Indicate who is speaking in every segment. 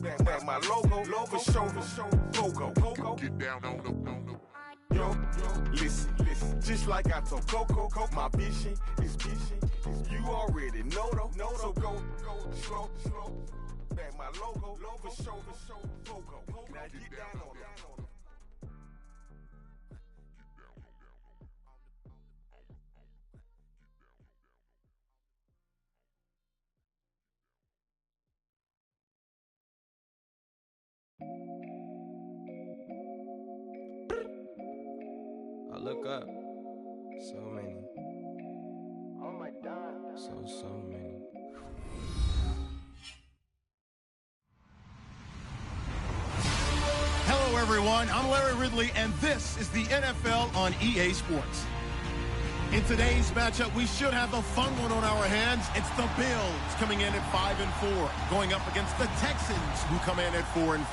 Speaker 1: Back my logo, for show, Pogo. Get down on the. Yo, listen, just like I told Coco, my vision is you already know though, so go, slow, back my logo, for show, Pogo. Now get down on it.
Speaker 2: I look up, so many. Oh my God. So many.
Speaker 3: Hello, everyone. I'm Larry Ridley, and this is the NFL on EA Sports. In today's matchup, we should have a fun one on our hands. It's the Bills coming in at 5-4, going up against the Texans, who come in at 4-5.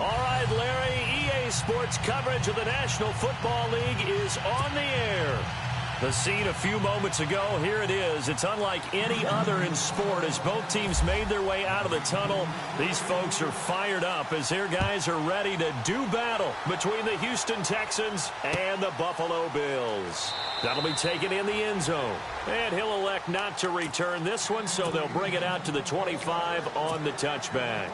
Speaker 4: All right, Larry, EA Sports coverage of the National Football League is on the air. The scene a few moments ago, here it is. It's unlike any other in sport as both teams made their way out of the tunnel. These folks are fired up as their guys are ready to do battle between the Houston Texans and the Buffalo Bills. That'll be taken in the end zone. And he'll elect not to return this one, so they'll bring it out to the 25 on the touchback.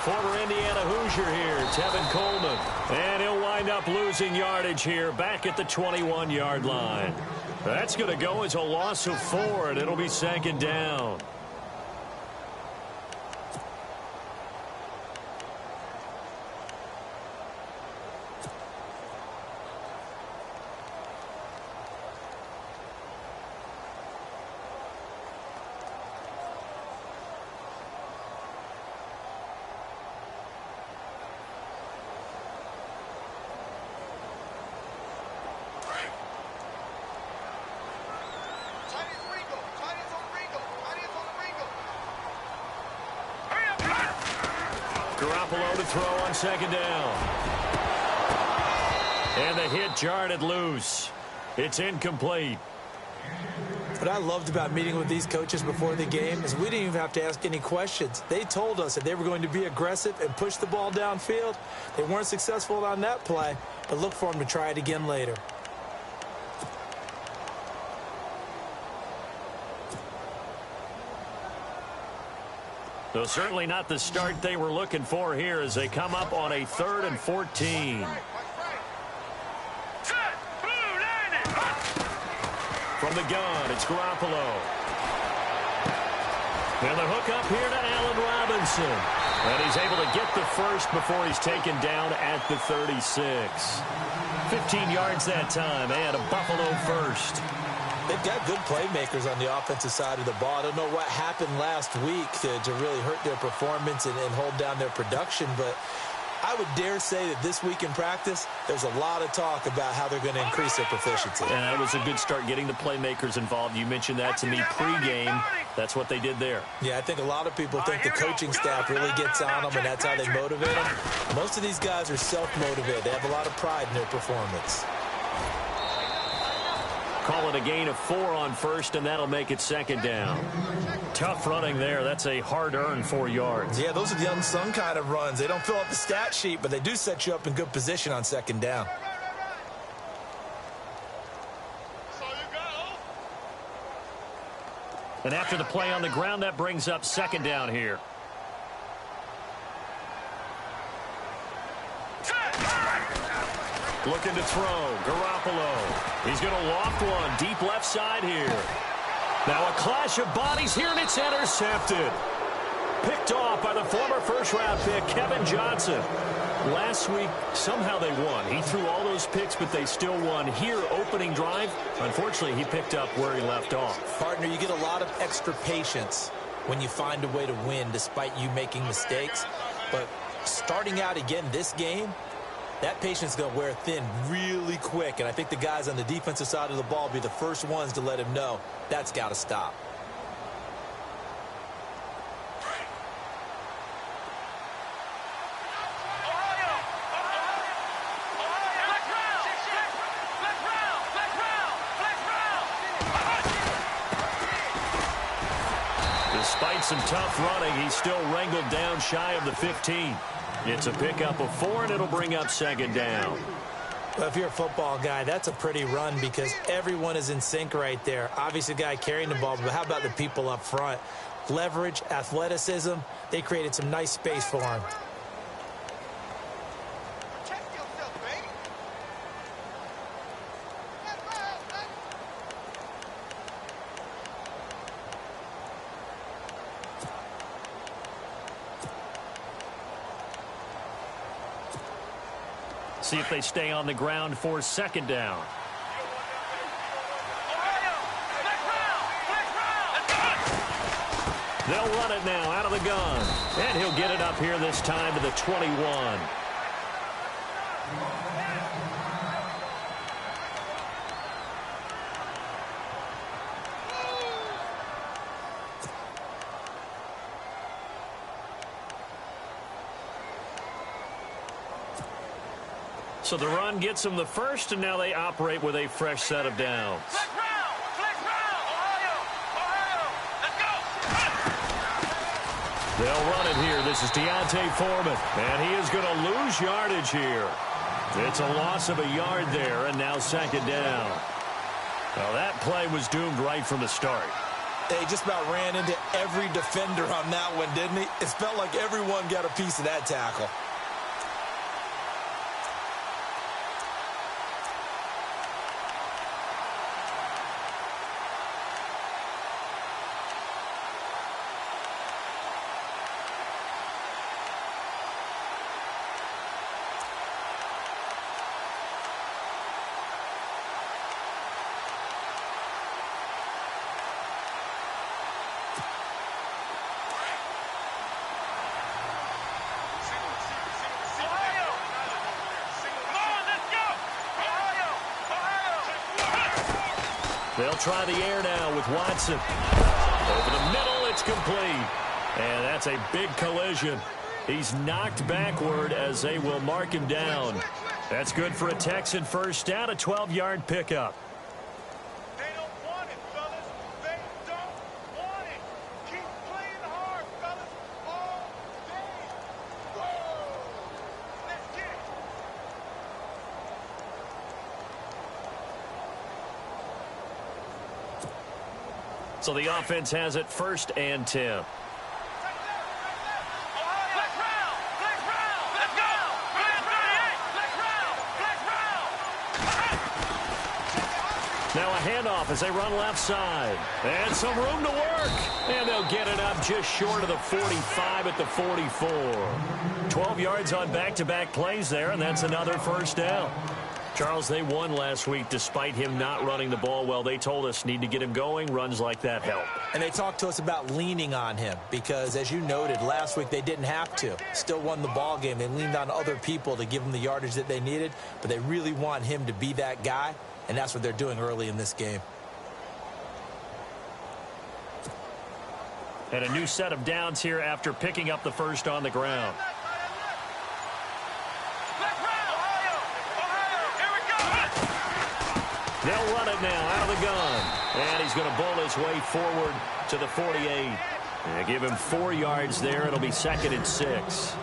Speaker 4: Former Indiana Hoosier here, Tevin Coleman. And he'll wind up losing yardage here back at the 21-yard line. That's going to go as a loss of 4, and it'll be second down. Garoppolo to throw on second down. And the hit jarred loose. It's incomplete.
Speaker 5: What I loved about meeting with these coaches before the game is we didn't even have to ask any questions. They told us that they were going to be aggressive and push the ball downfield. They weren't successful on that play, but look for them to try it again later.
Speaker 4: So certainly not the start they were looking for here as they come up on a 3rd and 14. From the gun, it's Garoppolo. And the hook up here to Allen Robinson. And he's able to get the first before he's taken down at the 36. 15 yards that time and a Buffalo first.
Speaker 5: They've got good playmakers on the offensive side of the ball. I don't know what happened last week to really hurt their performance and hold down their production, but I would dare say that this week in practice, there's a lot of talk about how they're going to increase their proficiency.
Speaker 4: And that was a good start getting the playmakers involved. You mentioned that to me pregame. That's what they did there.
Speaker 5: Yeah, I think a lot of people think the coaching staff really gets on them, and that's how they motivate them. Most of these guys are self-motivated. They have a lot of pride in their performance.
Speaker 4: Call it a gain of 4 on first, and that'll make it second down. Tough running there. That's a hard-earned 4 yards.
Speaker 5: Yeah, those are the unsung kind of runs. They don't fill up the stat sheet, but they do set you up in good position on second down.
Speaker 4: And after the play on the ground, that brings up second down here. Looking to throw. Garoppolo. He's going to loft one. Deep left side here. Now a clash of bodies here, and it's intercepted. Picked off by the former first-round pick, Kevin Johnson. Last week, somehow they won. He threw all those picks, but they still won. Here, opening drive, unfortunately, he picked up where he left off.
Speaker 5: Partner, you get a lot of extra patience when you find a way to win despite you making mistakes. But starting out again this game, that patience is going to wear thin really quick, and I think the guys on the defensive side of the ball will be the first ones to let him know that's got to stop.
Speaker 4: Despite some tough running, he's still wrangled down shy of the 15. It's a pickup of 4, and it'll bring up second down.
Speaker 5: Well, if you're a football guy, that's a pretty run because everyone is in sync right there. Obviously, the guy carrying the ball, but how about the people up front? Leverage, athleticism, they created some nice space for him.
Speaker 4: See if they stay on the ground for second down. They'll run it now out of the gun. And he'll get it up here this time to the 21. So the run gets them the first, and now they operate with a fresh set of downs. They'll run it here. This is Deontay Foreman, and he is going to lose yardage here. It's a loss of a yard there, and now second down. Well, that play was doomed right from the start.
Speaker 5: They just about ran into every defender on that one, didn't he? It felt like everyone got a piece of that tackle.
Speaker 4: They'll try the air now with Watson. Over the middle, it's complete. And that's a big collision. He's knocked backward as they will mark him down. That's good for a Texan first down, a 12-yard pickup.
Speaker 1: They don't want it, fellas. They don't want it. Keep playing hard, fellas, all day. Whoa! Let's get it.
Speaker 4: So the offense has it first and 10. Now a handoff as they run left side. And some room to work. And they'll get it up just short of the 45 at the 44. 12 yards on back-to-back plays there, and that's another first down. Charles, they won last week despite him not running the ball well. They told us need to get him going. Runs like that help.
Speaker 5: And they talked to us about leaning on him because, as you noted, last week they didn't have to. Still won the ball game. They leaned on other people to give them the yardage that they needed, but they really want him to be that guy, and that's what they're doing early in this game.
Speaker 4: And a new set of downs here after picking up the first on the ground. They'll run it now out of the gun. And he's going to bull his way forward to the 48. And give him 4 yards there. It'll be second and 6.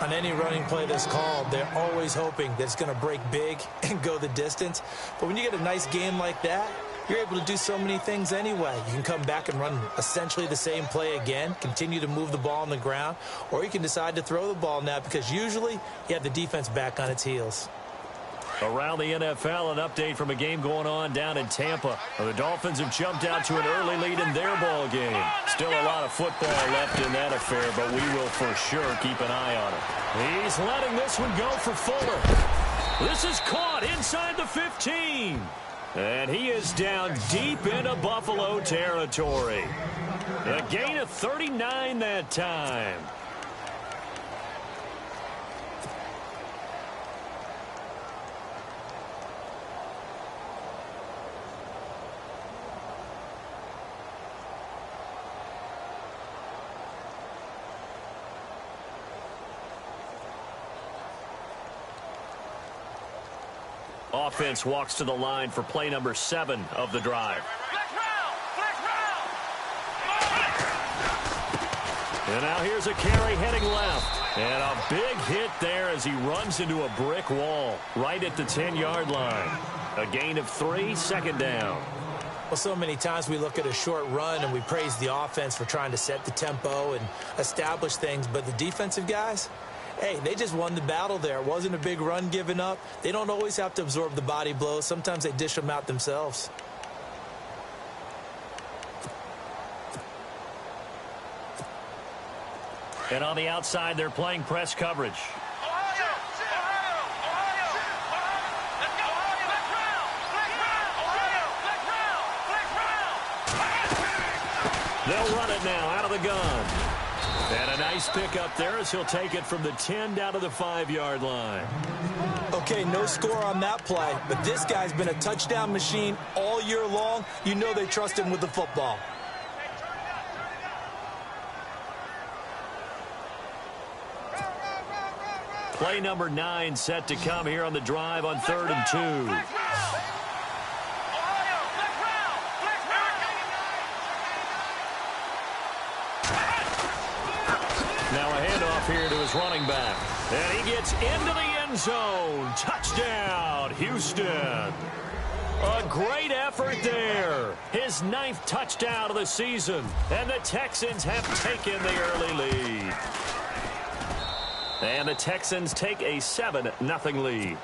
Speaker 5: On any running play that's called, they're always hoping that it's going to break big and go the distance. But when you get a nice game like that, you're able to do so many things anyway. You can come back and run essentially the same play again, continue to move the ball on the ground, or you can decide to throw the ball now because usually you have the defense back on its heels.
Speaker 4: Around the NFL, an update from a game going on down in Tampa. The Dolphins have jumped out to an early lead in their ball game. Still a lot of football left in that affair, but we will for sure keep an eye on it. He's letting this one go for Fuller. This is caught inside the 15. And he is down deep into Buffalo territory. A gain of 39 that time. Offense walks to the line for play number 7 of the drive. And now here's a carry heading left. And a big hit there as he runs into a brick wall right at the 10-yard line. A gain of 3, second down.
Speaker 5: Well, so many times we look at a short run and we praise the offense for trying to set the tempo and establish things. But the defensive guys, hey, they just won the battle there. It wasn't a big run given up. They don't always have to absorb the body blows. Sometimes they dish them out themselves.
Speaker 4: And on the outside, they're playing press coverage. They'll run it now out of the gun. And a nice pickup there as he'll take it from the 10 down to the 5-yard line.
Speaker 5: Okay, no score on that play, but this guy's been a touchdown machine all year long. You know they trust him with the football.
Speaker 4: Play number 9 set to come here on the drive on 3rd and 2. Now a handoff here to his running back. And he gets into the end zone. Touchdown, Houston. A great effort there. His 9th touchdown of the season. And the Texans have taken the early lead. And the Texans take a 7-0 lead.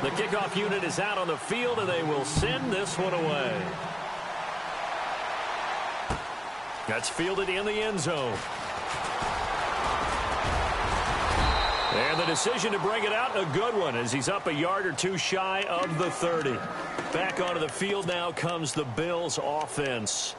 Speaker 4: The kickoff unit is out on the field, and they will send this one away. That's fielded in the end zone. And the decision to bring it out, a good one, as he's up a yard or two shy of the 30. Back onto the field now comes the Bills offense.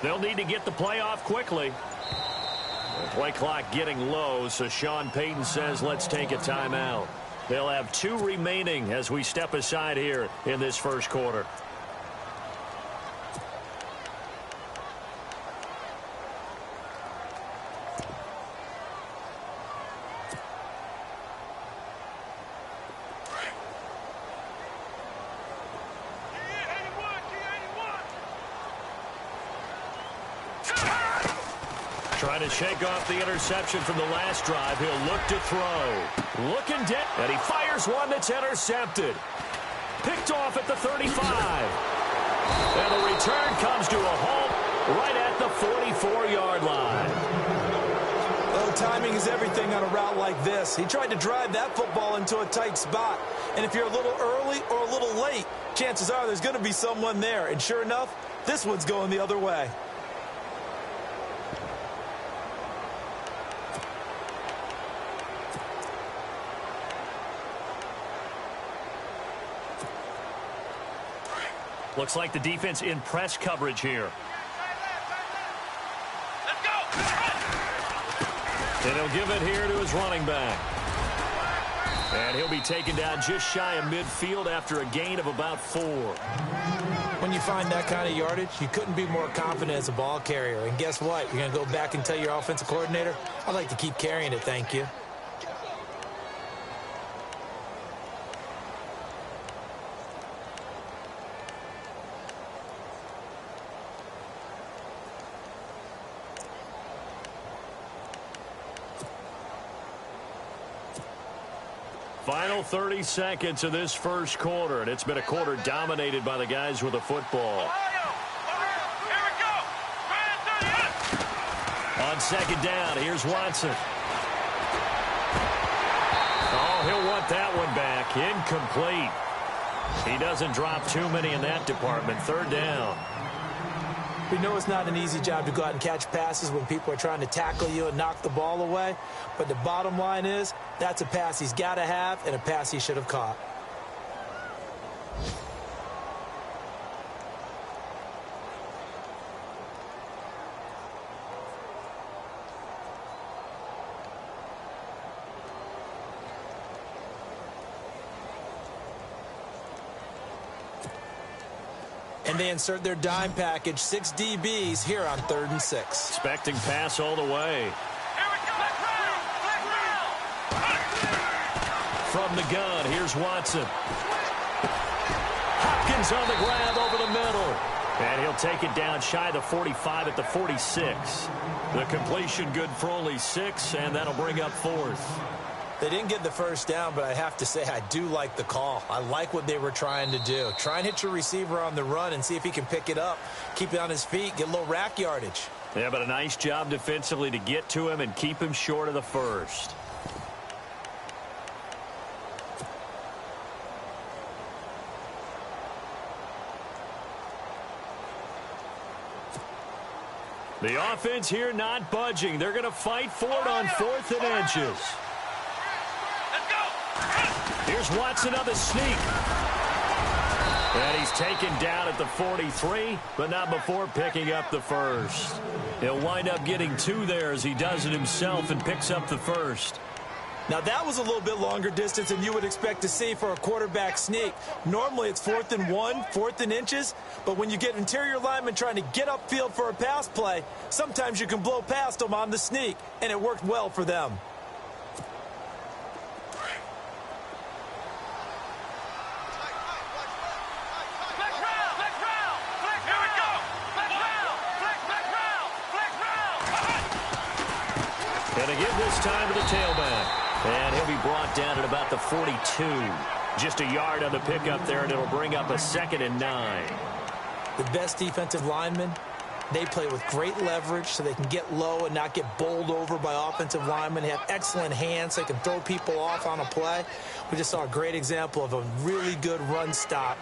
Speaker 4: They'll need to get the play off quickly. The play clock getting low, so Sean Payton says, let's take a timeout. They'll have 2 remaining as we step aside here in this first quarter. Trying to shake off the interception from the last drive. He'll look to throw. Looking dead. And he fires one that's intercepted. Picked off at the 35. And the return comes to a halt right at the 44-yard line.
Speaker 5: Well, timing is everything on a route like this. He tried to drive that football into a tight spot. And if you're a little early or a little late, chances are there's going to be someone there. And sure enough, this one's going the other way.
Speaker 4: Looks like the defense in press coverage here. Let's go! And he'll give it here to his running back. And he'll be taken down just shy of midfield after a gain of about 4.
Speaker 5: When you find that kind of yardage, you couldn't be more confident as a ball carrier. And guess what? You're going to go back and tell your offensive coordinator, I'd like to keep carrying it, thank you.
Speaker 4: Final 30 seconds of this first quarter, and it's been a quarter dominated by the guys with the football. On second down, here's Watson. Oh, he'll want that one back. Incomplete. He doesn't drop too many in that department. Third down.
Speaker 5: We know it's not an easy job to go out and catch passes when people are trying to tackle you and knock the ball away. But the bottom line is, that's a pass he's got to have and a pass he should have caught. And they insert their dime package, 6 DBs here on 3rd and 6.
Speaker 4: Expecting pass all the way. From the gun, here's Watson. Hopkins on the grab over the middle. And he'll take it down shy of the 45 at the 46. The completion good for only 6, and that'll bring up 4th.
Speaker 5: They didn't get the first down, but I have to say I do like the call. I like what they were trying to do. Try and hit your receiver on the run and see if he can pick it up. Keep it on his feet, get a little rack yardage.
Speaker 4: Yeah, but a nice job defensively to get to him and keep him short of the first. The offense here not budging. They're going to fight for it on 4th and inches. Here's Watson on the sneak. And he's taken down at the 43, but not before picking up the first. He'll wind up getting 2 there as he does it himself and picks up the first.
Speaker 5: Now, that was a little bit longer distance than you would expect to see for a quarterback sneak. Normally, it's 4th and 1, 4th and inches, but when you get interior linemen trying to get upfield for a pass play, sometimes you can blow past them on the sneak, and it worked well for them.
Speaker 4: And again this time to the tailback. And he'll be brought down at about the 42. Just a yard on the pickup there, and it'll bring up a 2nd and 9.
Speaker 5: The best defensive linemen, they play with great leverage so they can get low and not get bowled over by offensive linemen. They have excellent hands. They can throw people off on a play. We just saw a great example of a really good run stop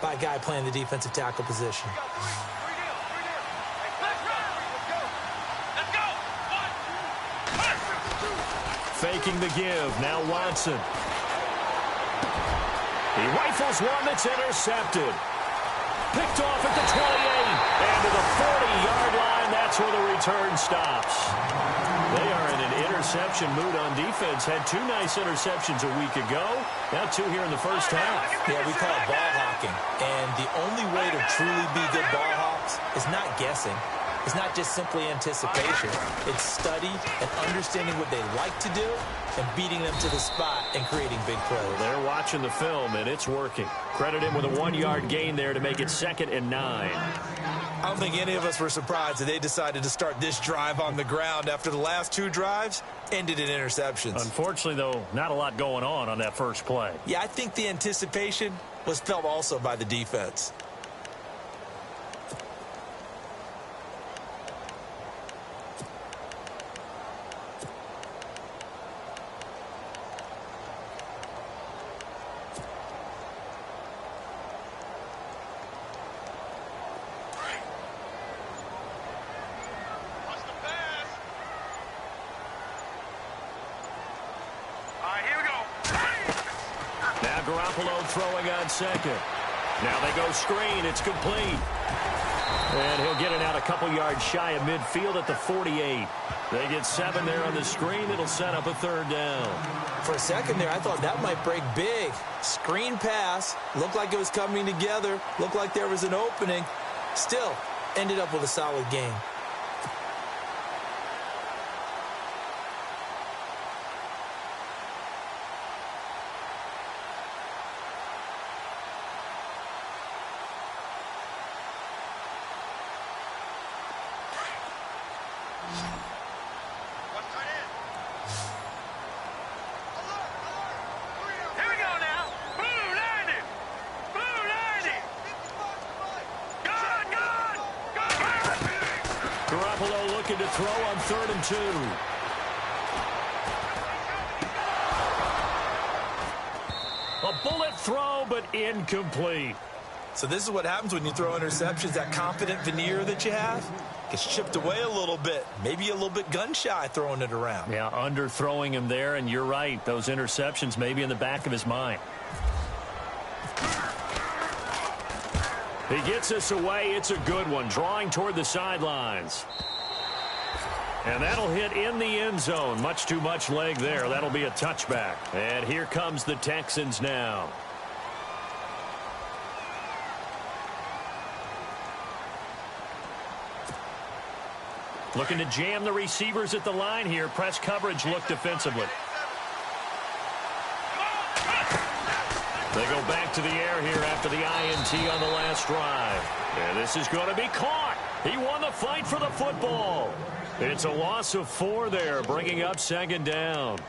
Speaker 5: by a guy playing the defensive tackle position.
Speaker 4: Faking the give. Now Watson. He rifles one that's intercepted. Picked off at the 28. And to the 40-yard line, that's where the return stops. They are in an interception mood on defense. Had 2 nice interceptions a week ago. Now 2 here in the first half.
Speaker 5: Yeah, we call it ball hawking. And the only way to truly be good ball hawks is not guessing. It's not just simply anticipation. It's study and understanding what they like to do and beating them to the spot and creating big plays.
Speaker 4: They're watching the film, and it's working. Credit him with a 1-yard gain there to make it 2nd and 9.
Speaker 5: I don't think any of us were surprised that they decided to start this drive on the ground after the last 2 drives ended in interceptions.
Speaker 4: Unfortunately, though, not a lot going on that first play.
Speaker 5: Yeah, I think the anticipation was felt also by the defense.
Speaker 4: Throwing on 2nd. Now they go screen. It's complete. And he'll get it out a couple yards shy of midfield at the 48. They get 7 there on the screen. It'll set up a 3rd down.
Speaker 5: For a second there, I thought that might break big. Screen pass. Looked like it was coming together. Looked like there was an opening. Still, ended up with a solid game.
Speaker 4: To throw on 3rd and 2. A bullet throw, but incomplete.
Speaker 5: So this is what happens when you throw interceptions. That confident veneer that you have gets chipped away a little bit. Maybe a little bit gun-shy throwing it around.
Speaker 4: Yeah, underthrowing him there, and you're right. Those interceptions may be in the back of his mind. He gets us away. It's a good one. Drawing toward the sidelines. And that'll hit in the end zone. Much too much leg there. That'll be a touchback. And here comes the Texans now. Looking to jam the receivers at the line here. Press coverage look defensively. They go back to the air here after the INT on the last drive. And this is going to be caught. He won the fight for the football. It's a loss of 4 there, bringing up second down.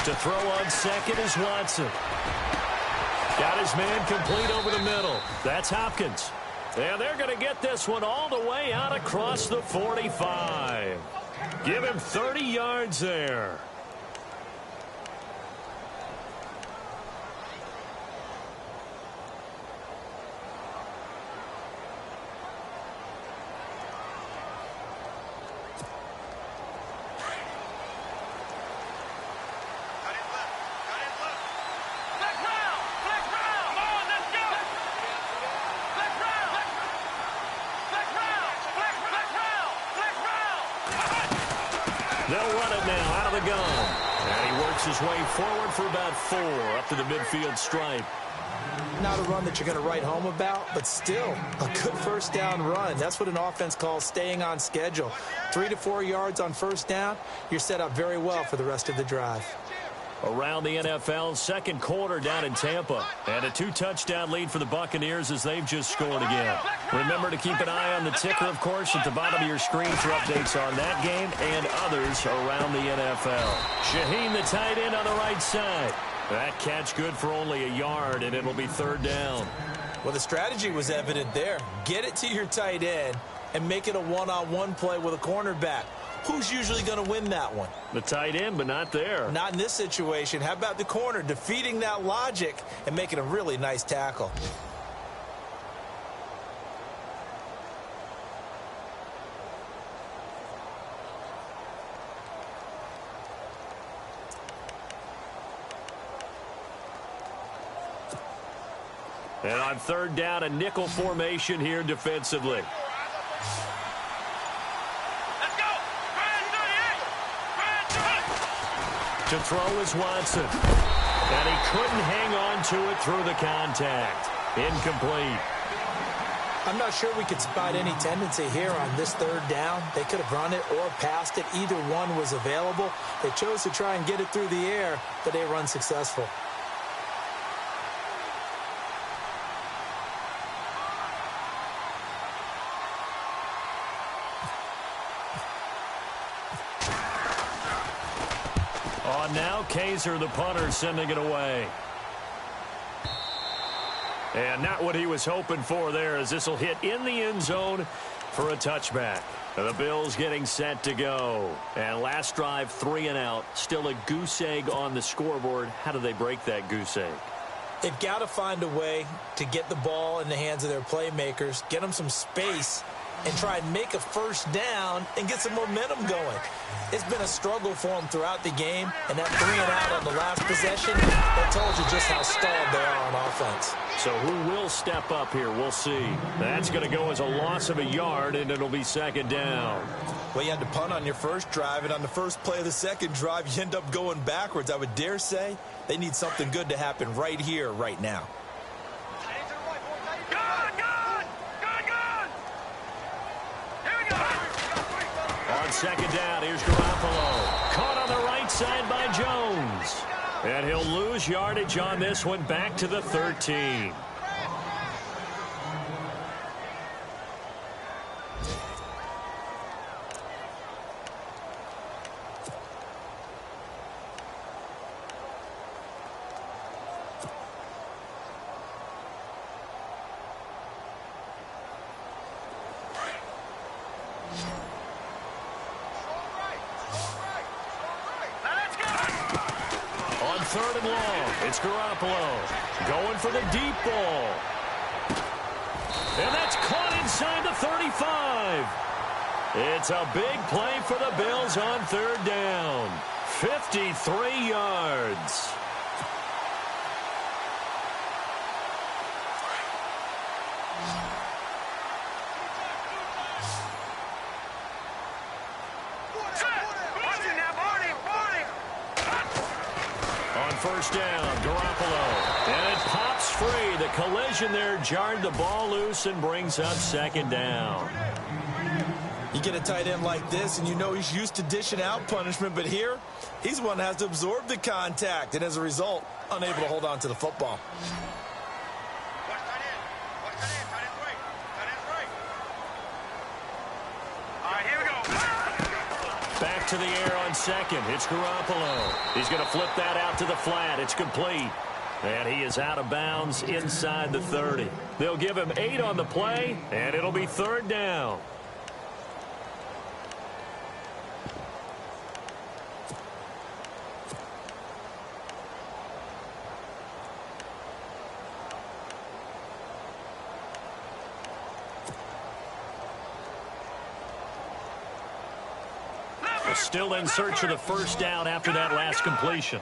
Speaker 4: To throw on second is Watson. Got his man complete over the middle. That's Hopkins. And they're going to get this one all the way out across the 45. Give him 30 yards there. They'll run it now out of the gun. And he works his way forward for about 4 up to the midfield stripe.
Speaker 5: Not a run that you're going to write home about, but still a good first down run. That's what an offense calls staying on schedule. 3 to 4 yards on first down. You're set up very well for the rest of the drive.
Speaker 4: Around the NFL, second quarter down in Tampa. And a 2-touchdown lead for the Buccaneers as they've just scored again. Remember to keep an eye on the ticker, of course, at the bottom of your screen for updates on that game and others around the NFL. Shaheen, the tight end on the right side. That catch good for only a yard, and it'll be third down.
Speaker 5: Well, the strategy was evident there. Get it to your tight end and make it a one-on-one play with a cornerback. Who's usually going to win that one?
Speaker 4: The tight end, but not there.
Speaker 5: Not in this situation. How about the corner defeating that logic and making a really nice tackle?
Speaker 4: And on third down, a nickel formation here defensively. To throw is Watson. And he couldn't hang on to it through the contact. Incomplete.
Speaker 5: I'm not sure we could spot any tendency here on this third down. They could have run it or passed it. Either one was available. They chose to try and get it through the air, but they were unsuccessful.
Speaker 4: Now Kaiser, the punter, sending it away. And not what he was hoping for there, as this will hit in the end zone for a touchback. The Bills getting set to go. And last drive, 3 and out. Still a goose egg on the scoreboard. How do they break that goose egg?
Speaker 5: They've got to find a way to get the ball in the hands of their playmakers, get them some space, and try and make a first down and get some momentum going. It's been a struggle for them throughout the game, and that 3 and out on the last possession, that tells you just how stalled they are on offense.
Speaker 4: So who will step up here? We'll see. That's going to go as a loss of a yard, and it'll be second down.
Speaker 5: Well, you had to punt on your first drive, and on the first play of the second drive, you end up going backwards. I would dare say they need something good to happen right here, right now.
Speaker 4: On second down, here's Garoppolo. Caught on the right side by Jones. And he'll lose yardage on this one, back to the 13. third and long. It's Garoppolo going for the deep ball. And that's caught inside the 35. It's a big play for the Bills on third down. 53 yards. First down, Garoppolo. And it pops free. The collision there jarred the ball loose and brings up second down.
Speaker 5: You get a tight end like this, and you know he's used to dishing out punishment, but here, he's one that has to absorb the contact, and as a result, unable to hold on to the football.
Speaker 4: Back to the air on second. It's Garoppolo. He's going to flip that out to the flat. It's complete. And he is out of bounds inside the 30. They'll give him 8 on the play, and it'll be third down. Still in search of the first down after that last completion.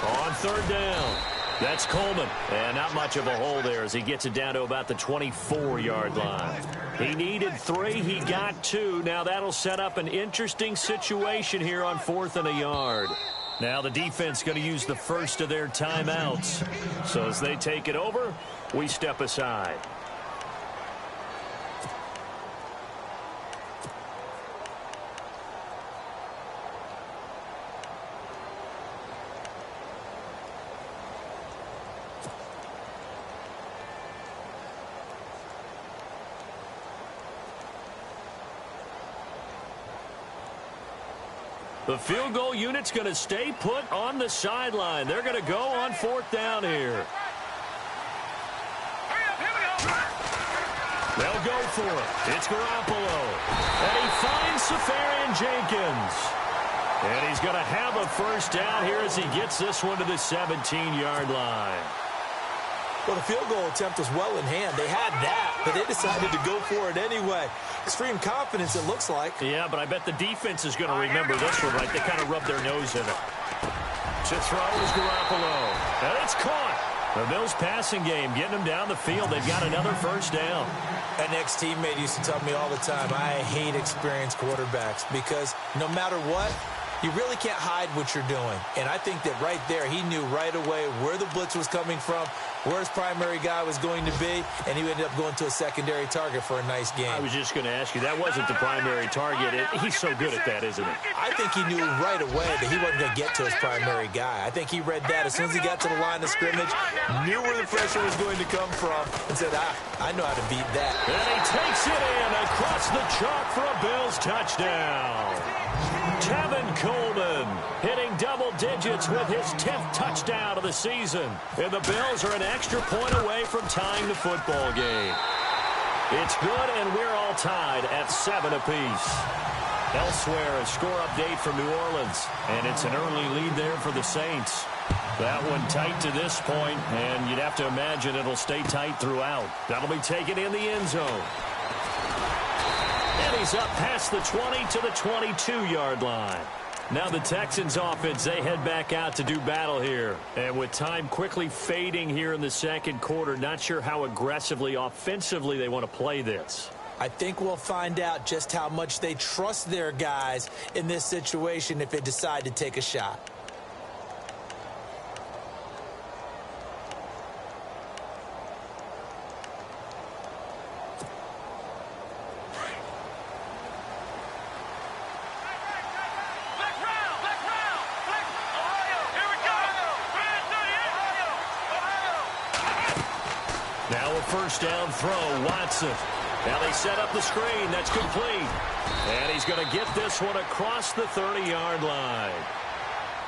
Speaker 4: On third down, that's Coleman. And not much of a hole there as he gets it down to about the 24-yard line. He needed 3. He got 2. Now that'll set up an interesting situation here on 4th and a yard. Now the defense going to use the first of their timeouts. So as they take it over, we step aside. The field goal unit's going to stay put on the sideline. They're going to go on 4th down here. They'll go for it. It's Garoppolo. And he finds Safarian-Jenkins. And he's going to have a first down here as he gets this one to the 17-yard line.
Speaker 5: Well, the field goal attempt was well in hand. They had that, but they decided to go for it anyway. Extreme confidence, it looks like.
Speaker 4: Yeah, but I bet the defense is going to remember this one, right? They kind of rubbed their nose in it. To throw is Garoppolo. And it's caught. The Bills passing game, getting them down the field. They've got another first down.
Speaker 5: An ex-teammate used to tell me all the time, I hate experienced quarterbacks because no matter what, you really can't hide what you're doing. And I think that right there, he knew right away where the blitz was coming from, where his primary guy was going to be, and he ended up going to a secondary target for a nice game.
Speaker 4: I was just going to ask you, that wasn't the primary target. He's so good at that, isn't he?
Speaker 5: I think he knew right away that he wasn't going to get to his primary guy. I think he read that as soon as he got to the line of scrimmage, knew where the pressure was going to come from, and said, I know how to beat that.
Speaker 4: And he takes it in across the chalk for a Bills touchdown. Tevin Coleman hitting double digits with his 10th touchdown of the season. And the Bills are an extra point away from tying the football game. It's good, and we're all tied at 7 apiece. Elsewhere, a score update from New Orleans. And it's an early lead there for the Saints. That one tight to this point, and you'd have to imagine it'll stay tight throughout. That'll be taken in the end zone. And he's up past the 20 to the 22-yard line. Now the Texans offense, they head back out to do battle here. And with time quickly fading here in the second quarter, not sure how aggressively, offensively they want to play this.
Speaker 5: I think we'll find out just how much they trust their guys in this situation if they decide to take a shot.
Speaker 4: First down throw, Watson. Now they set up the screen. That's complete. And he's going to get this one across the 30-yard line.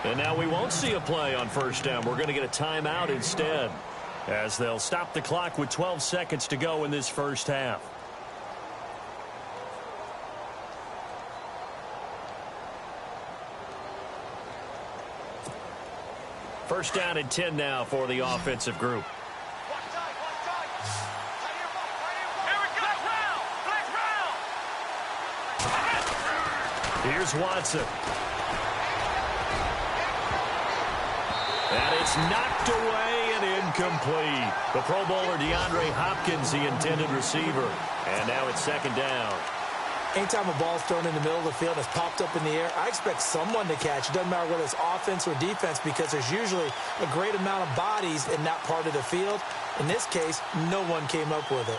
Speaker 4: And now we won't see a play on first down. We're going to get a timeout instead, as they'll stop the clock with 12 seconds to go in this first half. First down and 10 now for the offensive group. Here's Watson. And it's knocked away and incomplete. The Pro Bowler DeAndre Hopkins, the intended receiver. And now it's second down.
Speaker 5: Anytime a ball's thrown in the middle of the field and it's popped up in the air, I expect someone to catch. It doesn't matter whether it's offense or defense because there's usually a great amount of bodies in that part of the field. In this case, no one came up with it.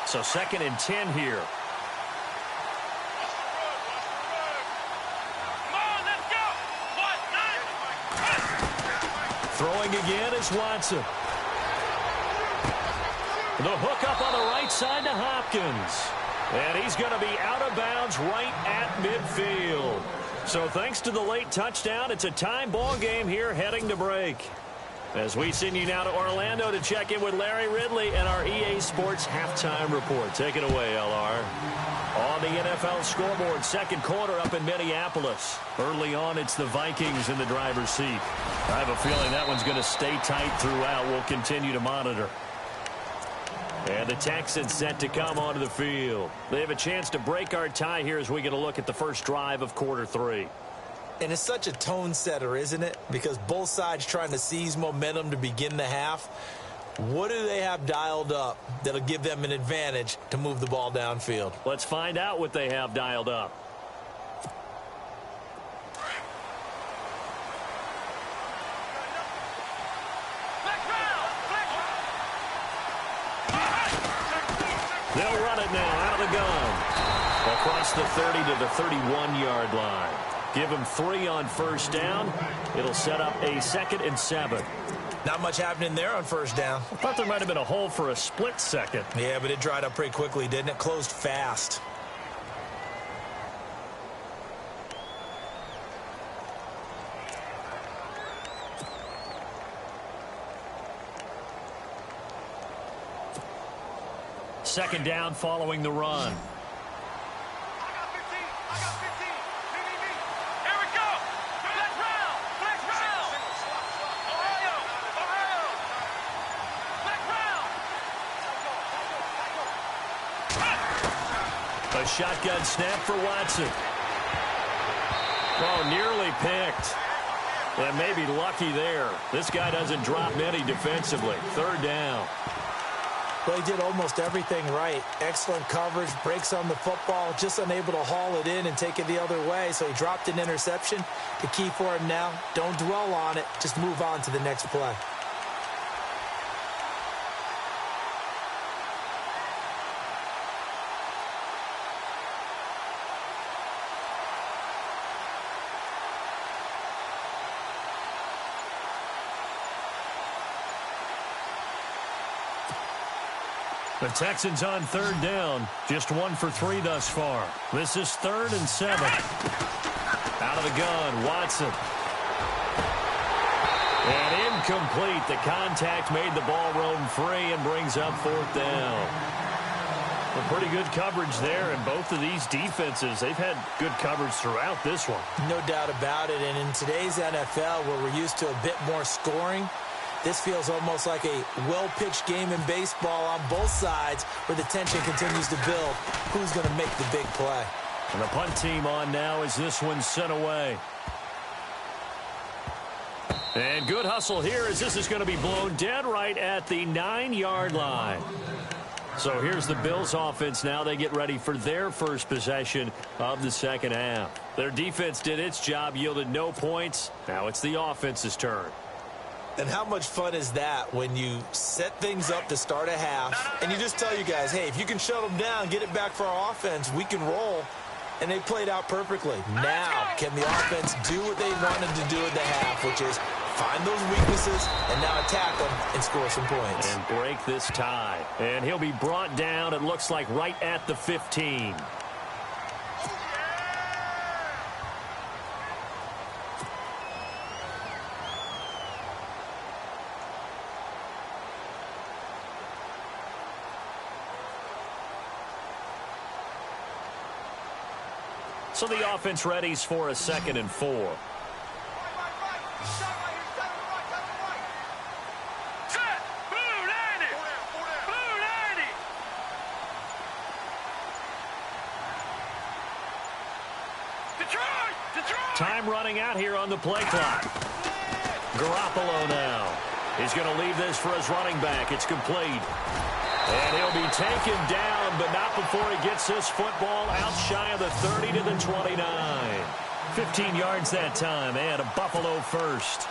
Speaker 4: So second and 10 here. Throwing again is Watson. The hook up on the right side to Hopkins. And he's going to be out of bounds right at midfield. So thanks to the late touchdown, it's a tie ball game here heading to break. As we send you now to Orlando to check in with Larry Ridley and our EA Sports Halftime Report. Take it away, LR. On the NFL scoreboard, second quarter up in Minneapolis. Early on, it's the Vikings in the driver's seat. I have a feeling that one's going to stay tight throughout. We'll continue to monitor. And the Texans set to come onto the field. They have a chance to break our tie here as we get a look at the first drive of quarter three.
Speaker 5: And it's such a tone setter, isn't it? Because both sides trying to seize momentum to begin the half. What do they have dialed up that'll give them an advantage to move the ball downfield?
Speaker 4: Let's find out what they have dialed up. They'll run it now out of the gun. Across the 30 to the 31-yard line. Give them 3 on first down. It'll set up a 2nd and 7.
Speaker 5: Not much happening there on first down.
Speaker 4: I thought there might have been a hole for a split second.
Speaker 5: Yeah, but it dried up pretty quickly, didn't it? Closed fast.
Speaker 4: Second down following the run. A shotgun snap for Watson. Oh, nearly picked. And maybe lucky there. This guy doesn't drop many defensively. Third down.
Speaker 5: Well, he did almost everything right. Excellent coverage, breaks on the football, just unable to haul it in and take it the other way. So he dropped an interception. The key for him now, don't dwell on it. Just move on to the next play.
Speaker 4: The Texans on third down. Just 1 for 3 thus far. This is 3rd and 7. Out of the gun, Watson. And incomplete. The contact made the ball roam free and brings up 4th down. Well, pretty good coverage there, and both of these defenses, they've had good coverage throughout this one.
Speaker 5: No doubt about it, and in today's NFL, where we're used to a bit more scoring, this feels almost like a well-pitched game in baseball on both sides where the tension continues to build. Who's going to make the big play?
Speaker 4: And the punt team on now as this one's sent away. And good hustle here as this is going to be blown dead right at the 9-yard line. So here's the Bills offense now. They get ready for their first possession of the second half. Their defense did its job, yielded no points. Now it's the offense's turn.
Speaker 5: And how much fun is that when you set things up to start a half and you just tell you guys, hey, if you can shut them down, get it back for our offense, we can roll. And they played out perfectly. Now, can the offense do what they wanted to do at the half, which is find those weaknesses and now attack them and score some points.
Speaker 4: And break this tie. And he'll be brought down, it looks like, right at the 15. So the offense readies for a 2nd and 4. Time running out here on the play clock. Garoppolo now. He's going to leave this for his running back. It's complete. And he'll be taken down, but not before he gets this football out shy of the 30 to the 29. 15 yards that time, and a Buffalo first.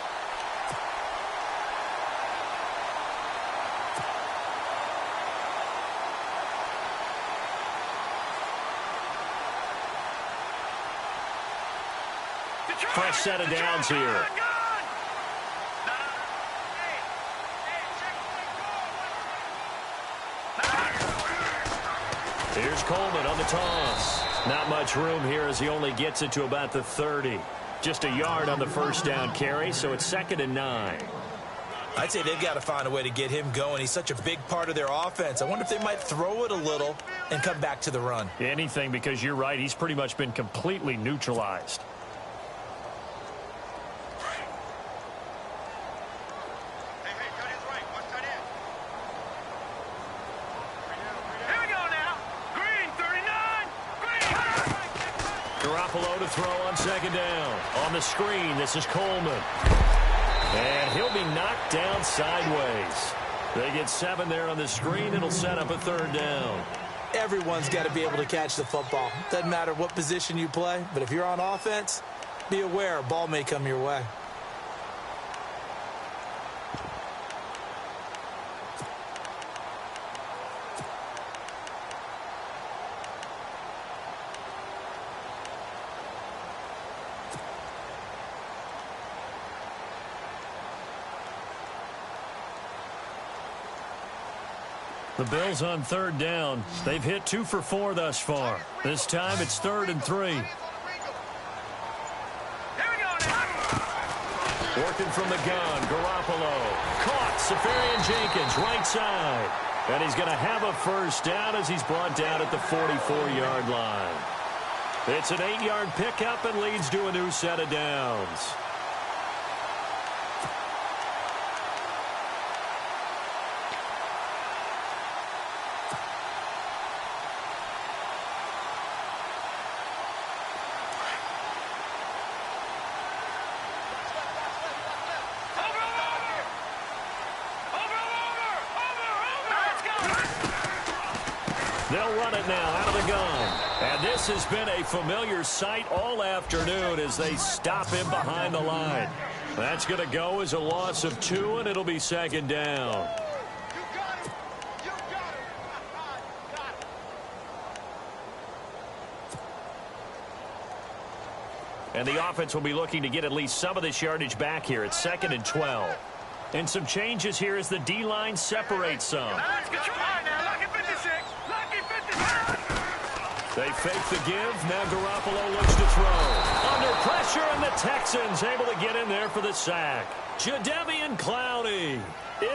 Speaker 4: Fresh set of downs here. Here's Coleman on the toss. Not much room here as he only gets it to about the 30. Just a yard on the first down carry, so it's 2nd and 9.
Speaker 5: I'd say they've got to find a way to get him going. He's such a big part of their offense. I wonder if they might throw it a little and come back to the run.
Speaker 4: Anything, because you're right. He's pretty much been completely neutralized. Garoppolo to throw on 2nd down. On the screen, this is Coleman. And he'll be knocked down sideways. They get 7 there on the screen. It'll set up a 3rd down.
Speaker 5: Everyone's got to be able to catch the football. Doesn't matter what position you play, but if you're on offense, be aware a ball may come your way.
Speaker 4: The Bills on 3rd down. They've hit 2 for 4 thus far. This time it's 3rd and 3. Working from the gun, Garoppolo. Caught, Safarian Jenkins, right side. And he's going to have a first down as he's brought down at the 44-yard line. It's an 8-yard pickup and leads to a new set of downs. They'll run it now out of the gun. And this has been a familiar sight all afternoon as they stop him behind the line. That's going to go as a loss of 2, and it'll be 2nd down. And the offense will be looking to get at least some of this yardage back here. It's 2nd and 12. And some changes here as the D-line separates some. They fake the give. Now Garoppolo looks to throw. Under pressure, and the Texans able to get in there for the sack. Jadeveon Clowney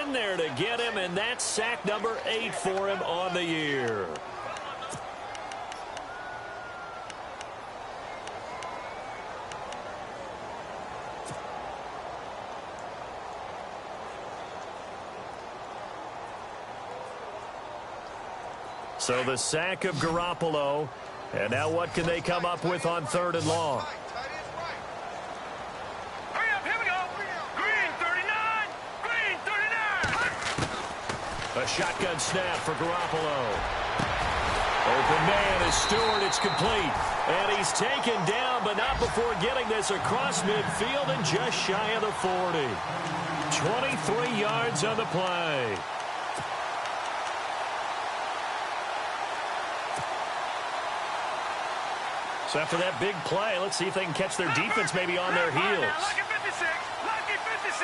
Speaker 4: in there to get him, and that's sack number 8 for him on the year. So the sack of Garoppolo. And now what can they come up with on 3rd and long?
Speaker 6: Hurry up, here we go. Green 39. Green 39.
Speaker 4: A shotgun snap for Garoppolo. Open man is Stewart. It's complete. And he's taken down, but not before getting this across midfield and just shy of the 40. 23 yards on the play. So after that big play, let's see if they can catch their defense maybe on their heels.
Speaker 6: Lucky 56. Lucky 56.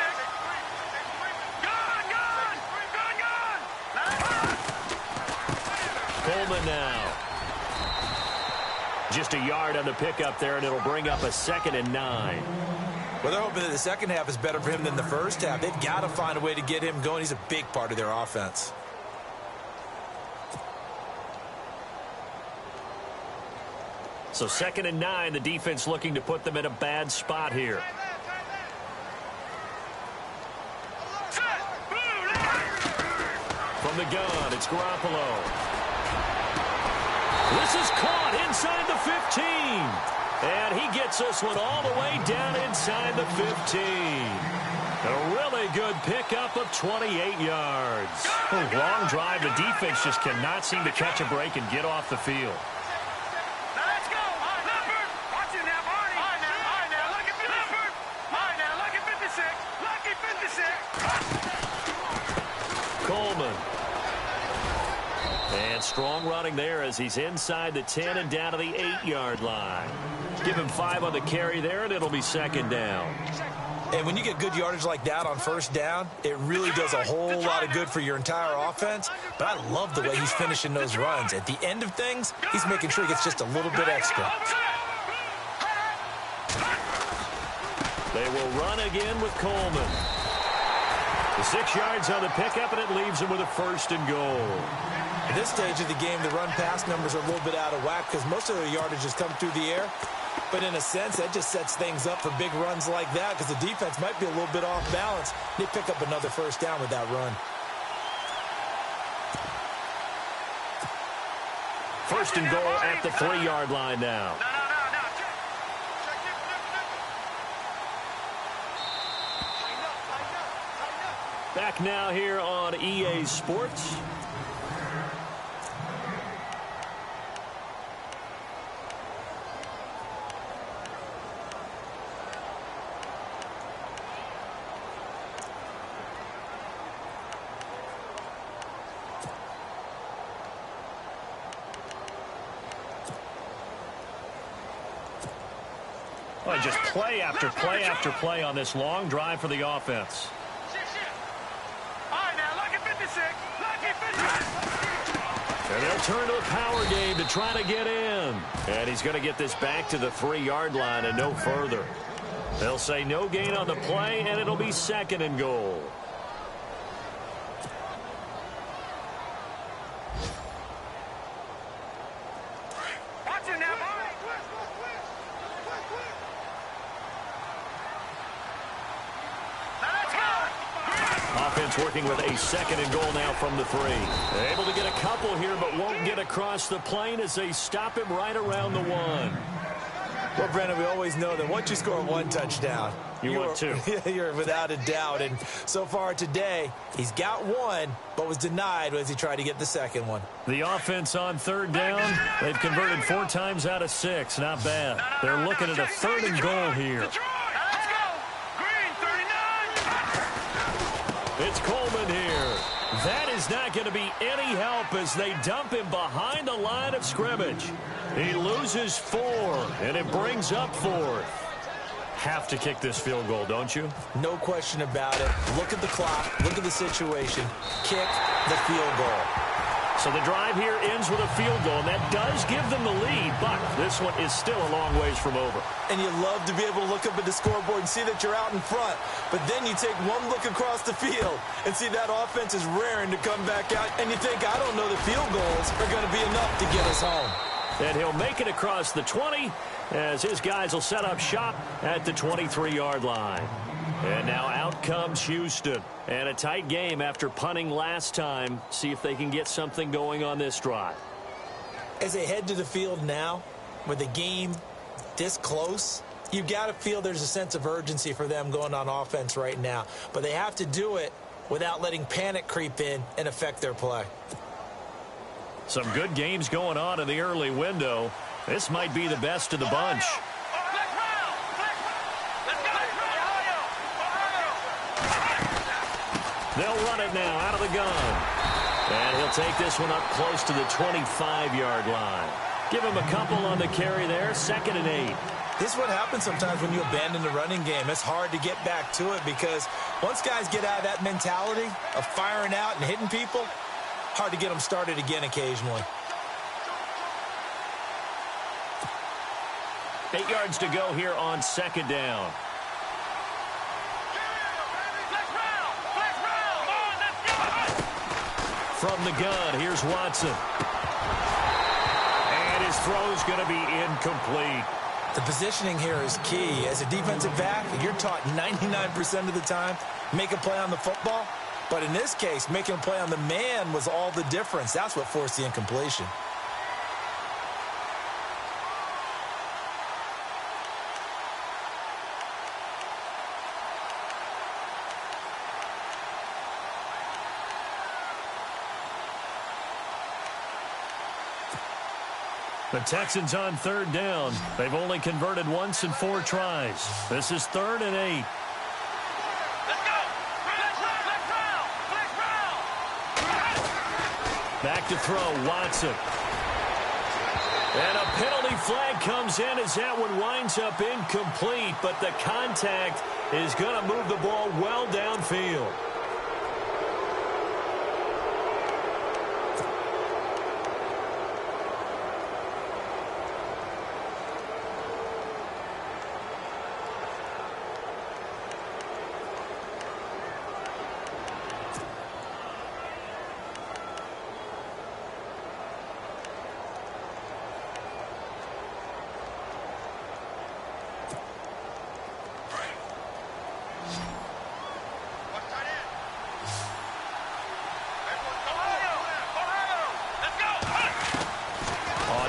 Speaker 6: Gone.
Speaker 4: Coleman now. Just a yard on the pickup there, and it'll bring up a 2nd and 9.
Speaker 5: Well, they're hoping that the second half is better for him than the first half. They've got to find a way to get him going. He's a big part of their offense.
Speaker 4: So 2nd and 9, the defense looking to put them in a bad spot here. From the gun, it's Garoppolo. This is caught inside the 15. And he gets this one all the way down inside the 15. A really good pickup of 28 yards. Long drive. The defense just cannot seem to catch a break and get off the field.
Speaker 6: Now let's go. Leopard. Watch it now, Barney. All right, now. Lucky 56. Leopard. All right, now. Lucky 56. Lucky 56.
Speaker 4: Coleman. And strong running there as he's inside the 10 and down to the 8-yard line. Give him 5 on the carry there, and it'll be second down.
Speaker 5: And when you get good yardage like that on first down, it really does a whole lot of good for your entire offense. But I love the way he's finishing those runs. At the end of things, he's making sure he gets just a little bit extra.
Speaker 4: They will run again with Coleman. The 6 yards on the pickup, and it leaves him with a first and goal.
Speaker 5: At this stage of the game, the run-pass numbers are a little bit out of whack because most of the yardage has come through the air. But in a sense, that just sets things up for big runs like that because the defense might be a little bit off balance. They pick up another first down with that run.
Speaker 4: First and goal at the 3-yard line now. Back now here on EA Sports. Oh, just play after play after play on this long drive for the offense.
Speaker 6: All right, now, lucky 56. Lucky 56.
Speaker 4: And they'll turn to a power game to try to get in. And he's going to get this back to the 3-yard line and no further. They'll say no gain on the play, and it'll be second and goal.
Speaker 6: Watch it now, boy. Now let's go.
Speaker 4: Offense working with a second and goal now from the 3. They're able to get a couple here, but won't get across the plane as they stop him right around the 1.
Speaker 5: Well, Brendan, we always know that once you score 1 touchdown,
Speaker 4: want 2.
Speaker 5: You're without a doubt. And so far today, he's got 1, but was denied as he tried to get the second one.
Speaker 4: The offense on 3rd down, they've converted 4 times out of 6. Not bad. They're looking at a 3rd and goal here.
Speaker 6: Let's go. Green 39.
Speaker 4: It's Coleman here. That is not going to be any help as they dump him behind the line of scrimmage. He loses 4, and it brings up 4th. Have to kick this field goal, don't you?
Speaker 5: No question about it. Look at the clock. Look at the situation. Kick the field goal.
Speaker 4: So the drive here ends with a field goal, and that does give them the lead, but this one is still a long ways from over.
Speaker 5: And you love to be able to look up at the scoreboard and see that you're out in front. But then you take one look across the field and see that offense is raring to come back out. And you think, I don't know, the field goals are going to be enough to get us home.
Speaker 4: And he'll make it across the 20 as his guys will set up shop at the 23-yard line. And now out comes Houston. And a tight game after punting last time. See if they can get something going on this drive.
Speaker 5: As they head to the field now, with the game this close, you've got to feel there's a sense of urgency for them going on offense right now. But they have to do it without letting panic creep in and affect their play.
Speaker 4: Some good games going on in the early window. This might be the best of the bunch. They'll run it now out of the gun. And he'll take this one up close to the 25-yard line. Give him a couple on the carry there. 2nd and 8.
Speaker 5: This is what happens sometimes when you abandon the running game. It's hard to get back to it because once guys get out of that mentality of firing out and hitting people, hard to get them started again occasionally.
Speaker 4: 8 yards to go here on 2nd down. From the gun, here's Watson. And his throw's going to be incomplete.
Speaker 5: The positioning here is key. As a defensive back, you're taught 99% of the time, make a play on the football. But in this case, making a play on the man was all the difference. That's what forced the incompletion.
Speaker 4: The Texans on 3rd down. They've only converted once in 4 tries. This is 3rd and 8.
Speaker 6: Let's go. Flex round.
Speaker 4: Back to throw, Watson. And a penalty flag comes in as that one winds up incomplete, but the contact is going to move the ball well downfield.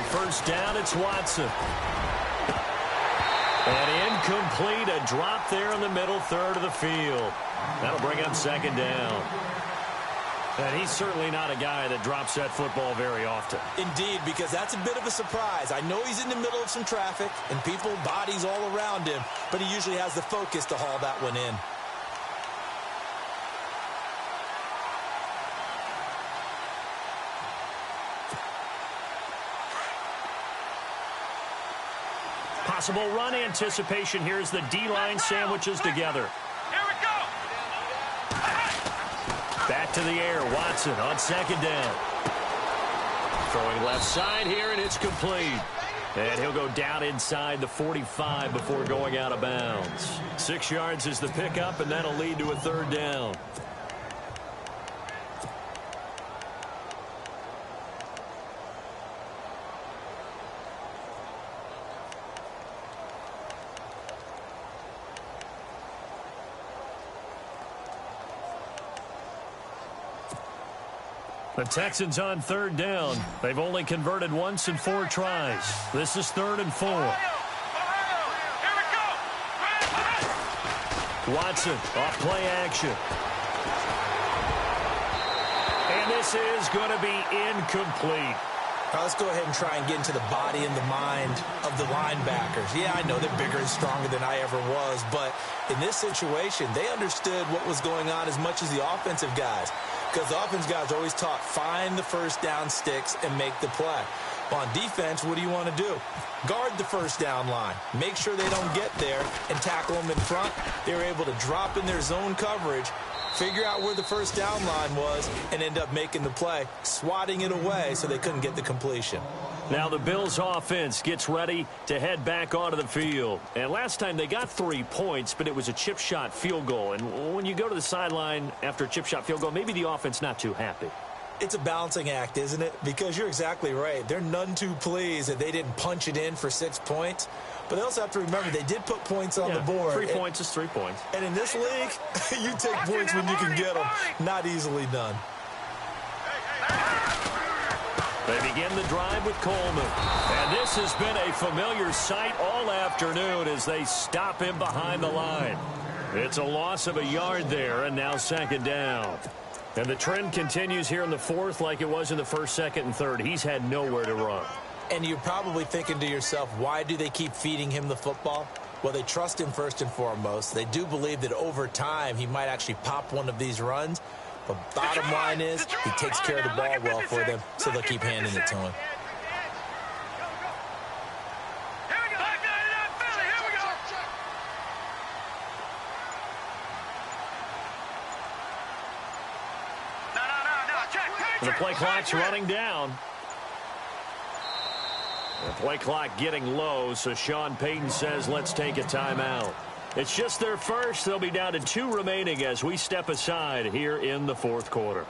Speaker 4: First down, it's Watson. And incomplete, a drop there in the middle third of the field. That'll bring up 2nd down. And he's certainly not a guy that drops that football very often.
Speaker 5: Indeed, because that's a bit of a surprise. I know he's in the middle of some traffic and people, bodies all around him, but he usually has the focus to haul that one in.
Speaker 4: Possible run anticipation here as the D-line sandwiches together.
Speaker 6: Here we go.
Speaker 4: Back to the air, Watson on 2nd down. Throwing left side here, and it's complete. And he'll go down inside the 45 before going out of bounds. 6 yards is the pickup, and that'll lead to a 3rd down. The Texans on 3rd down. They've only converted once in 4 tries. This is 3rd and 4.
Speaker 6: Here we go.
Speaker 4: Watson off play action. And this is going to be incomplete.
Speaker 5: Now let's go ahead and try and get into the body and the mind of the linebackers. Yeah, I know they're bigger and stronger than I ever was, but in this situation, they understood what was going on as much as the offensive guys. Because the offense guys are always taught, find the first down sticks and make the play. On defense, what do you want to do? Guard the first down line. Make sure they don't get there and tackle them in front. They were able to drop in their zone coverage, figure out where the first down line was, and end up making the play, swatting it away so they couldn't get the completion.
Speaker 4: Now the Bills offense gets ready to head back onto the field. And last time they got 3 points, but it was a chip shot field goal. And when you go to the sideline after a chip shot field goal, maybe the offense not too happy.
Speaker 5: It's a balancing act, isn't it? Because you're exactly right. They're none too pleased that they didn't punch it in for 6 points. But they also have to remember they did put points on the board.
Speaker 4: 3 points is 3 points.
Speaker 5: And in this league, you take points when you can get them. Not easily done.
Speaker 4: They begin the drive with Coleman. And this has been a familiar sight all afternoon as they stop him behind the line. It's a loss of a yard there, and now 2nd down. And the trend continues here in the 4th like it was in the 1st, 2nd, and 3rd. He's had nowhere to run.
Speaker 5: And you're probably thinking to yourself, why do they keep feeding him the football? Well, they trust him first and foremost. They do believe that over time he might actually pop one of these runs. But bottom line is he takes care of the ball well for them, so they'll keep handing it to him.
Speaker 4: The play clock's running down. The play clock getting low, so Sean Payton says, let's take a timeout. It's just their first. They'll be down to 2 remaining as we step aside here in the 4th quarter.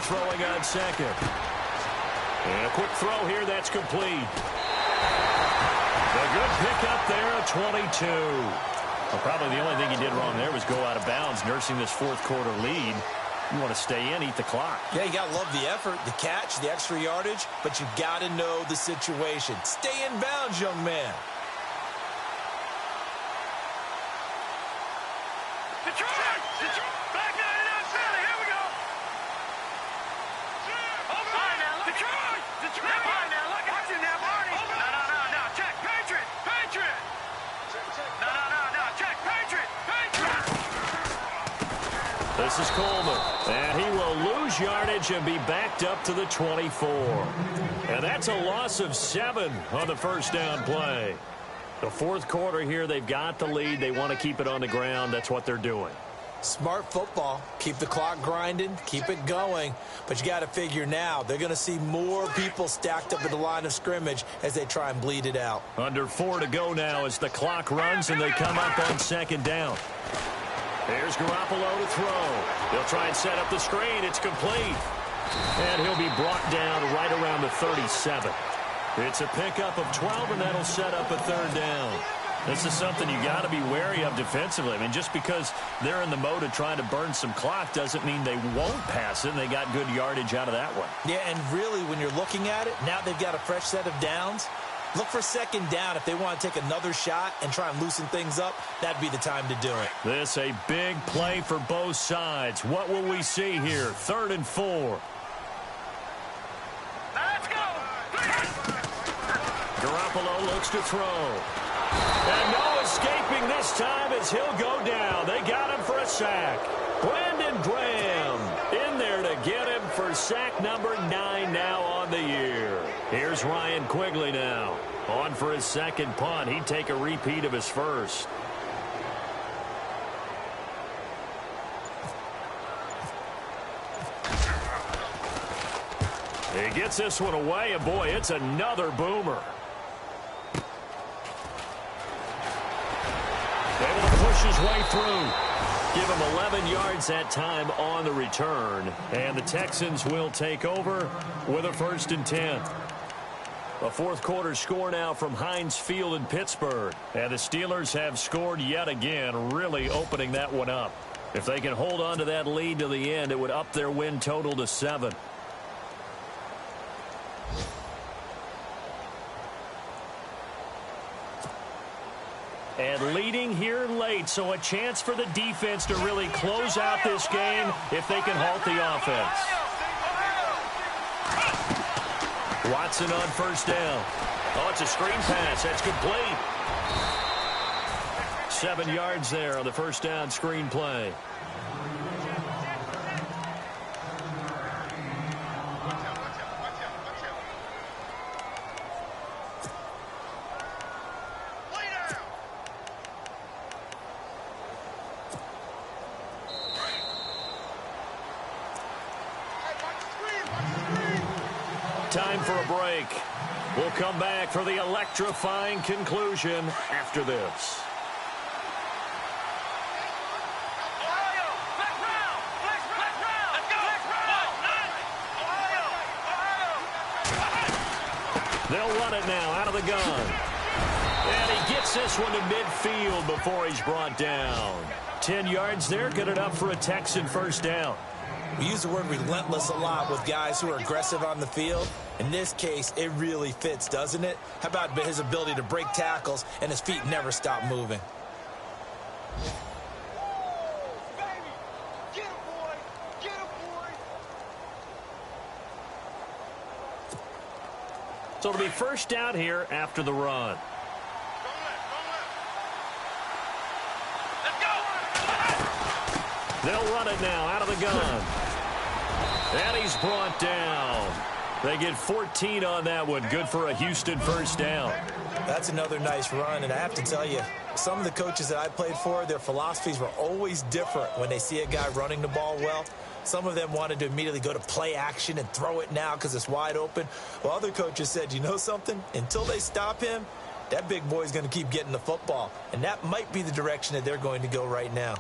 Speaker 4: Throwing on 2nd. And a quick throw here, that's complete. A good pickup there at 22. Well, probably the only thing he did wrong there was go out of bounds, nursing this 4th quarter lead. You want to stay in, eat the clock.
Speaker 5: Yeah, you got to love the effort, the catch, the extra yardage, but you got to know the situation. Stay in bounds, young man.
Speaker 6: Back 99 Philly. Here we go. Detroit. Now, look at you now, Barney. No. Check. Patriot. No. Check. Patriot.
Speaker 4: This is Coleman, and he will lose yardage and be backed up to the 24. And that's a loss of 7 on the first down play. The fourth quarter here, they've got the lead. They want to keep it on the ground. That's what they're doing.
Speaker 5: Smart football. Keep the clock grinding. Keep it going. But you got to figure now, they're going to see more people stacked up at the line of scrimmage as they try and bleed it out.
Speaker 4: Under 4 to go now as the clock runs and they come up on second down. Here's Garoppolo to throw. He'll try and set up the screen. It's complete. And he'll be brought down right around the 37. It's a pickup of 12, and that'll set up a third down. This is something you got to be wary of defensively. I mean, just because they're in the mode of trying to burn some clock doesn't mean they won't pass it, and they got good yardage out of that one.
Speaker 5: Yeah, and really, when you're looking at it, now they've got a fresh set of downs. Look for second down if they want to take another shot and try and loosen things up. That'd be the time to do it.
Speaker 4: This a big play for both sides. What will we see here? 3rd and 4.
Speaker 6: Let's go.
Speaker 4: Garoppolo looks to throw. And no escaping this time as he'll go down. They got him for a sack. Brandon Graham in there to get him for sack number 9 now on the year. Here's Ryan Quigley now. On for his second punt. He'd take a repeat of his first. He gets this one away, and boy, it's another boomer. Able to push his way through. Give him 11 yards that time on the return. And the Texans will take over with a 1st and 10. A fourth quarter score now from Heinz Field in Pittsburgh. And the Steelers have scored yet again, really opening that one up. If they can hold on to that lead to the end, it would up their win total to 7. And leading here late, so a chance for the defense to really close out this game if they can halt the offense. Watson on first down. Oh, it's a screen pass. That's complete. 7 yards there on the first down screen play. Time for a break. We'll come back for the electrifying conclusion after this. They'll run it now out of the gun. And he gets this one to midfield before he's brought down. 10 yards there, good enough for a Texan first down.
Speaker 5: We use the word relentless a lot with guys who are aggressive on the field. In this case, it really fits, doesn't it? How about his ability to break tackles and his feet never stop moving?
Speaker 4: So it'll be first down here after the run. They'll run it now out of the gun. And he's brought down. They get 14 on that one. Good for a Houston first down.
Speaker 5: That's another nice run, and I have to tell you, some of the coaches that I played for, their philosophies were always different when they see a guy running the ball well. Some of them wanted to immediately go to play action and throw it now because it's wide open. While other coaches said, you know something? Until they stop him, that big boy's going to keep getting the football. And that might be the direction that they're going to go right now.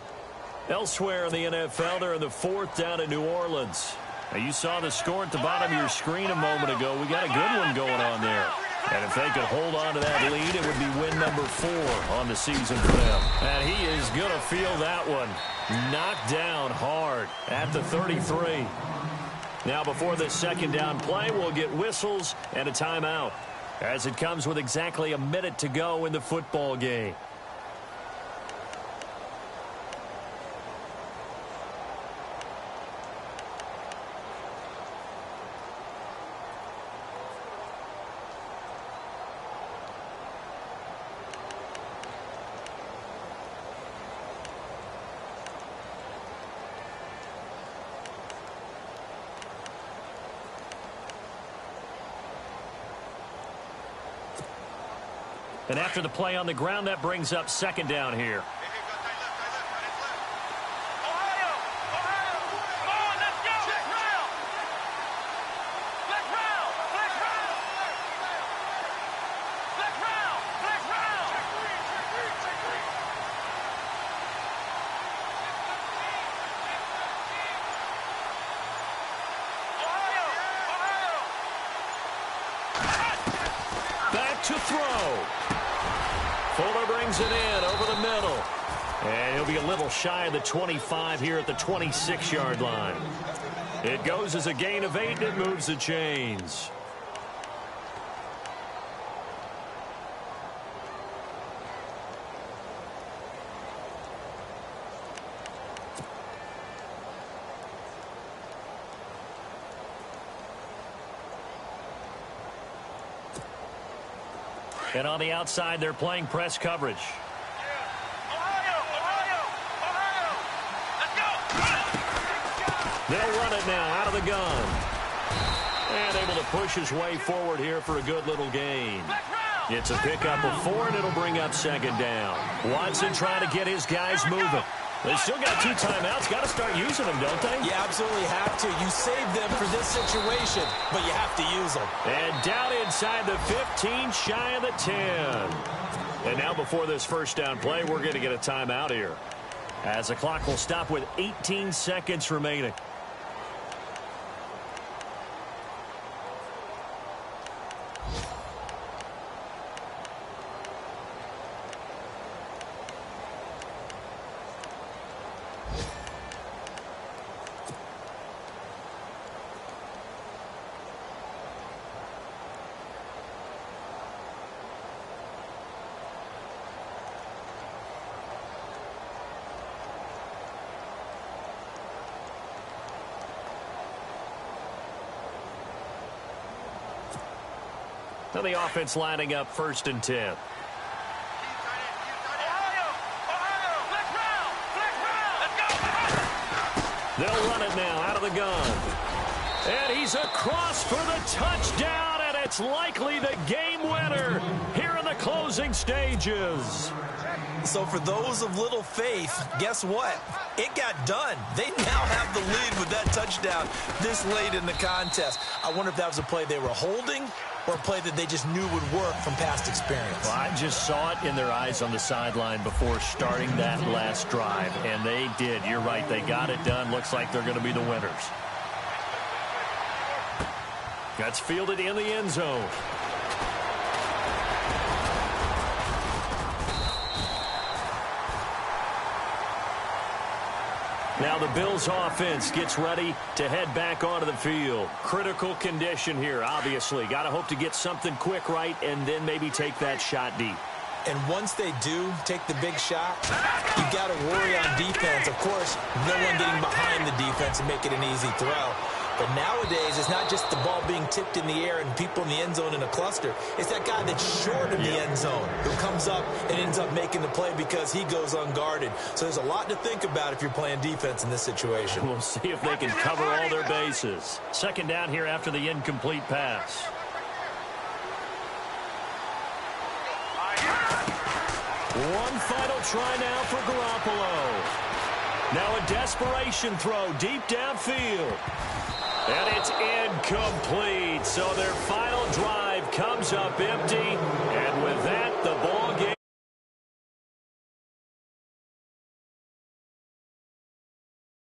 Speaker 4: Elsewhere in the NFL, they're in the fourth down in New Orleans. Now, you saw the score at the bottom of your screen a moment ago. We got a good one going on there. And if they could hold on to that lead, it would be win number 4 on the season for them. And he is going to feel that one. Knocked down hard at the 33. Now before this second down play, we'll get whistles and a timeout, as it comes with exactly a minute to go in the football game. And after the play on the ground, that brings up second down here. Back to throw. Fuller brings it in over the middle. And he'll be a little shy of the 25 here at the 26-yard line. It goes as a gain of 8, and it moves the chains. And on the outside, they're playing press coverage. They'll run it now out of the gun. And able to push his way forward here for a good little gain. It's a pickup of 4, and it'll bring up second down. Watson trying to get his guys moving. They still got 2 timeouts. Got to start using them, don't they?
Speaker 5: You absolutely have to. You save them for this situation, but you have to use them.
Speaker 4: And down inside the 15, shy of the 10. And now before this first down play, we're going to get a timeout here, as the clock will stop with 18 seconds remaining. So the offense lining up 1st and 10. They'll run it now out of the gun. And he's across for the touchdown, and it's likely the game winner here in the closing stages.
Speaker 5: So for those of little faith, guess what? It got done. They now have the lead with that touchdown this late in the contest. I wonder if that was a play they were holding or a play that they just knew would work from past experience.
Speaker 4: Well, I just saw it in their eyes on the sideline before starting that last drive, and they did. You're right. They got it done. Looks like they're going to be the winners. That's fielded in the end zone. Now the Bills offense gets ready to head back onto the field. Critical condition here, obviously. Got to hope to get something quick right and then maybe take that shot deep.
Speaker 5: And once they do take the big shot, you got to worry on defense. Of course, no one getting behind the defense and make it an easy throw. But nowadays, it's not just the ball being tipped in the air and people in the end zone in a cluster. It's that guy that's short of the end zone who comes up and ends up making the play because he goes unguarded. So there's a lot to think about if you're playing defense in this situation.
Speaker 4: We'll see if they can cover all their bases. Second down here after the incomplete pass. One final try now for Garoppolo. Now a desperation throw deep downfield. And it's incomplete. So their final drive comes up empty. And with that, the ball game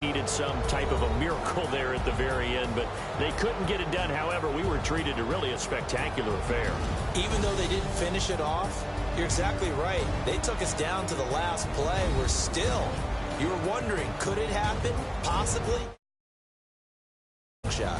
Speaker 4: needed some type of a miracle there at the very end, but they couldn't get it done. However, we were treated to really a spectacular affair.
Speaker 5: Even though they didn't finish it off, you're exactly right. They took us down to the last play. We're still, you were wondering, could it happen? Possibly. Shot.